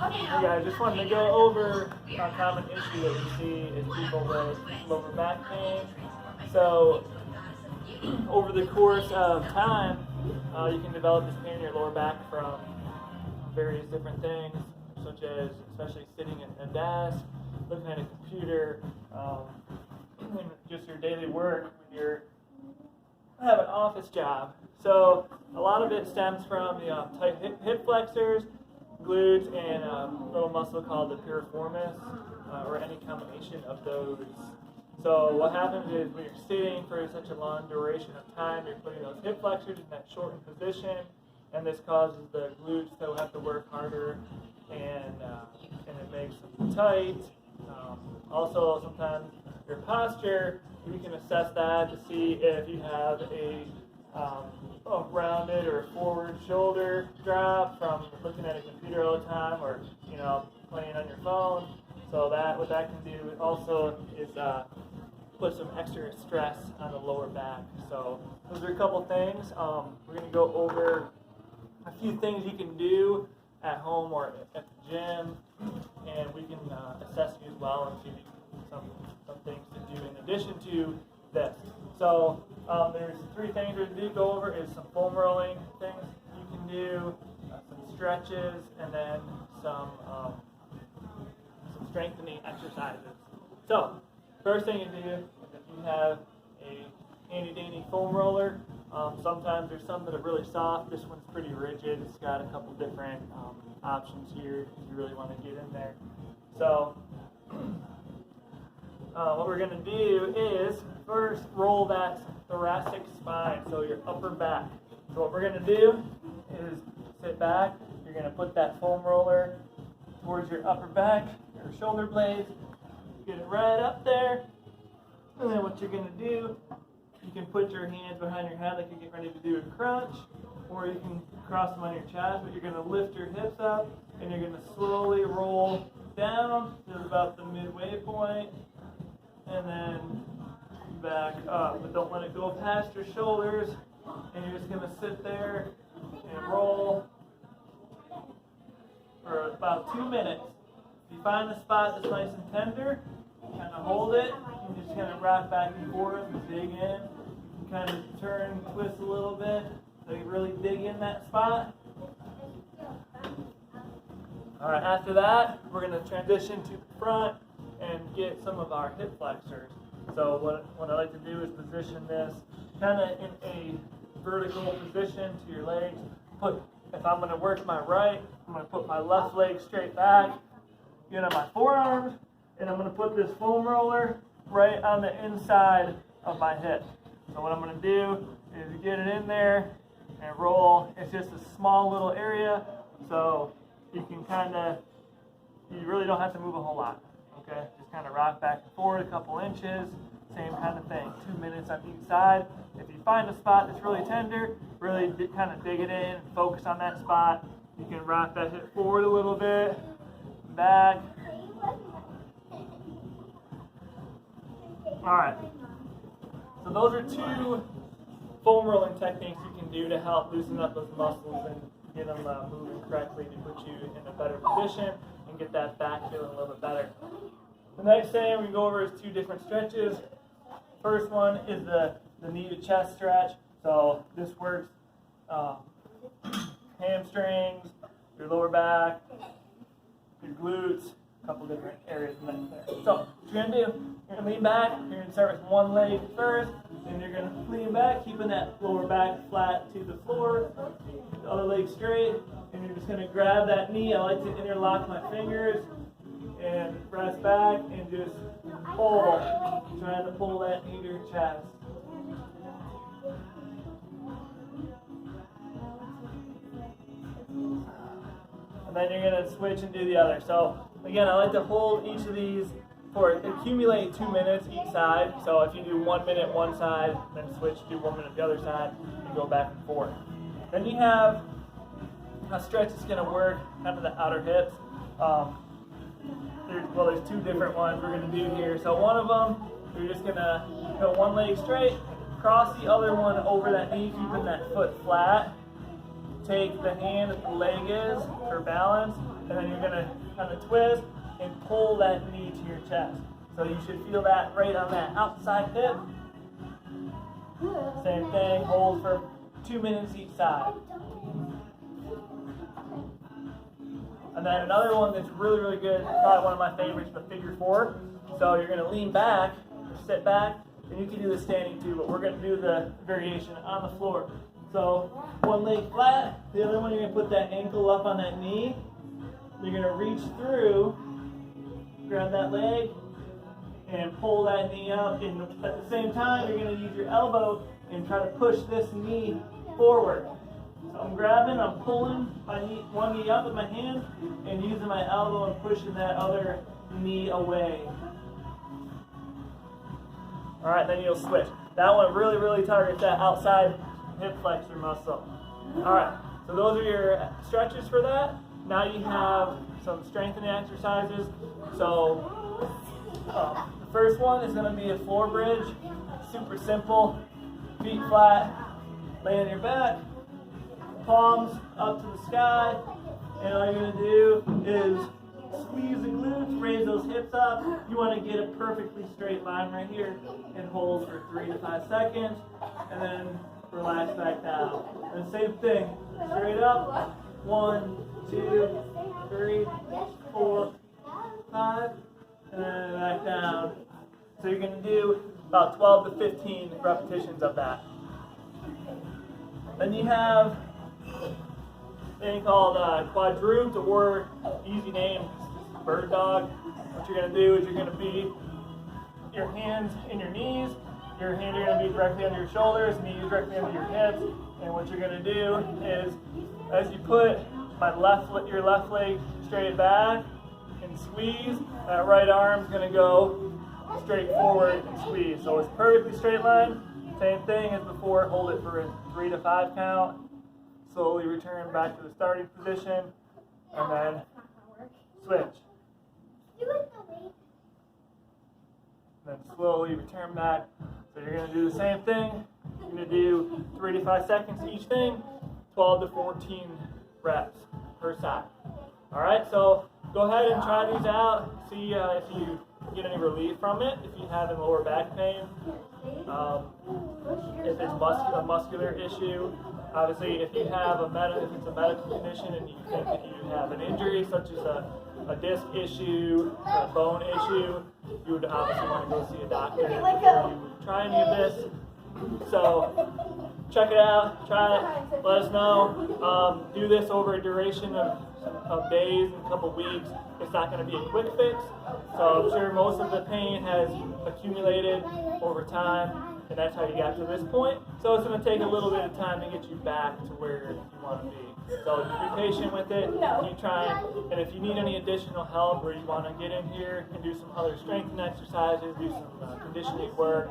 Yeah, I just wanted to go over a common issue that we see is people with lower back pain. So, over the course of time, you can develop this pain in your lower back from various different things, such as especially sitting at a desk, looking at a computer, just your daily work when you're have an office job. So a lot of it stems from the tight hip flexors, glutes, and a little muscle called the piriformis, or any combination of those. So what happens is when you're sitting for such a long duration of time, you're putting those hip flexors in that shortened position, and this causes the glutes to have to work harder, and it makes them tight. Also, sometimes your posture, you can assess that to see if you have a rounded or forward shoulder drop from looking at a computer all the time, or playing on your phone. So what that can do also is put some extra stress on the lower back. So those are a couple things. We're going to go over a few things you can do at home or at the gym, and we can assess you as well and give you some things to do in addition to this. So there's three things we're going to go over: is some foam rolling things you can do, some stretches, and then some strengthening exercises. So first thing you do is if you have a handy dandy foam roller. Sometimes there's some that are really soft. This one's pretty rigid. It's got a couple different options here if you really want to get in there. So what we're going to do is first roll that thoracic spine, so your upper back. So what we're going to do is sit back. You're going to put that foam roller towards your upper back, your shoulder blades. Get it right up there. And then what you're going to do, you can put your hands behind your head like you get ready to do a crunch, or you can cross them on your chest, but you're going to lift your hips up, and you're going to slowly roll down to about the midway point, and then back up. But don't let it go past your shoulders, and you're just going to sit there and roll for about 2 minutes. If you find the spot that's nice and tender, kind of hold it, and just kind of rock back and forth and dig in. You can kind of turn and twist a little bit so you really dig in that spot. Alright, after that, we're going to transition to the front and get some of our hip flexors. So what I like to do is position this kind of in a vertical position to your legs. If I'm going to work my right, I'm going to put my left leg straight back, get on my forearms, and I'm going to put this foam roller right on the inside of my hip. So what I'm going to do is get it in there and roll. It's just a small little area, so you can you really don't have to move a whole lot. Okay, just kind of rock back and forth a couple inches, same kind of thing, 2 minutes on each side. If you find a spot that's really tender, really kind of dig it in and focus on that spot. You can rock that hip forward a little bit, back. Alright, so those are two foam rolling techniques you can do to help loosen up those muscles and get them moving correctly to put you in a better position and get that back feeling a little bit better. The next thing we go over is two different stretches. First one is the knee to chest stretch. So this works hamstrings, your lower back, your glutes, a couple different areas in there. So what you're going to do, you're going to lean back. You're going to start with one leg first, then you're going to lean back, keeping that lower back flat to the floor, the other leg straight, and you're just going to grab that knee. I like to interlock my fingers and rest back and just pull, trying to pull that knee to your chest. And then you're going to switch and do the other. So again, I like to hold each of these accumulate 2 minutes each side. So if you do 1 minute one side, then switch, do 1 minute the other side, and go back and forth. Then you have a stretch that's going to work kind of the outer hips. There's two different ones we're going to do here. So one of them, you're just going to go one leg straight, cross the other one over that knee, keeping that foot flat. Take the hand that the leg is for balance, and then you're gonna kind of twist and pull that knee to your chest. So you should feel that right on that outside hip. Same thing, hold for 2 minutes each side. And then another one that's really, really good, probably one of my favorites, the figure four. So you're gonna lean back, or sit back, and you can do the standing too, but we're gonna do the variation on the floor. So one leg flat, the other one you're gonna put that ankle up on that knee. You're gonna reach through, grab that leg, and pull that knee up. And at the same time, you're gonna use your elbow and try to push this knee forward. So I'm grabbing, I'm pulling my knee, one knee up with my hand, and using my elbow and pushing that other knee away. All right, then you'll switch. That one really, really targets that outside hip flexor muscle. All right, so those are your stretches for that. Now you have some strengthening exercises. So the first one is going to be a floor bridge. Super simple. Feet flat, lay on your back, palms up to the sky, and all you're going to do is squeeze the glutes, raise those hips up. You want to get a perfectly straight line right here and hold for 3 to 5 seconds, and then relax back down. And same thing, straight up, 1, 2, 3, 4, 5, and then back down. So you're going to do about 12 to 15 repetitions of that. Then you have a thing called quadruped, or easy name, bird dog. What you're going to do is you're going to be your hands in your knees, your hands are going to be directly under your shoulders, knees directly under your hips, and what you're going to do is, as you put your left leg straight back and squeeze, that right arm's going to go straight forward and squeeze. So it's perfectly straight line. Same thing as before. Hold it for a 3 to 5 count. Slowly return back to the starting position, and then switch. Then slowly return back. So you're going to do the same thing. You're going to do 3 to 5 seconds each thing, 12 to 14 reps per side. All right, so go ahead and try these out. See if you get any relief from it. If you have any lower back pain, if it's a muscular issue, obviously if you have if it's a medical condition and you think that you have an injury such as a disc issue, a bone issue, you would obviously want to go see a doctor before you try any of this. So check it out, try it, let us know. Do this over a duration of days and a couple weeks. It's not going to be a quick fix, so I'm sure most of the pain has accumulated over time, and that's how you got to this point. So it's going to take a little bit of time to get you back to where you want to be. So be patient with it, keep trying, and if you need any additional help or you want to get in here and do some other strengthening exercises, do some conditioning work,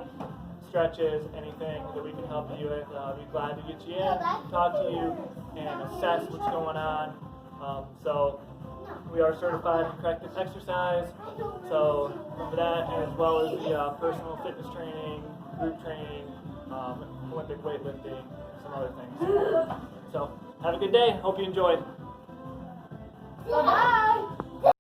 stretches, anything that we can help you with, be glad to get you in, talk to you, and assess what's going on. So we are certified in corrective exercise, so remember that, as well as the personal fitness training, group training, Olympic weightlifting, some other things. So have a good day. Hope you enjoyed. Bye.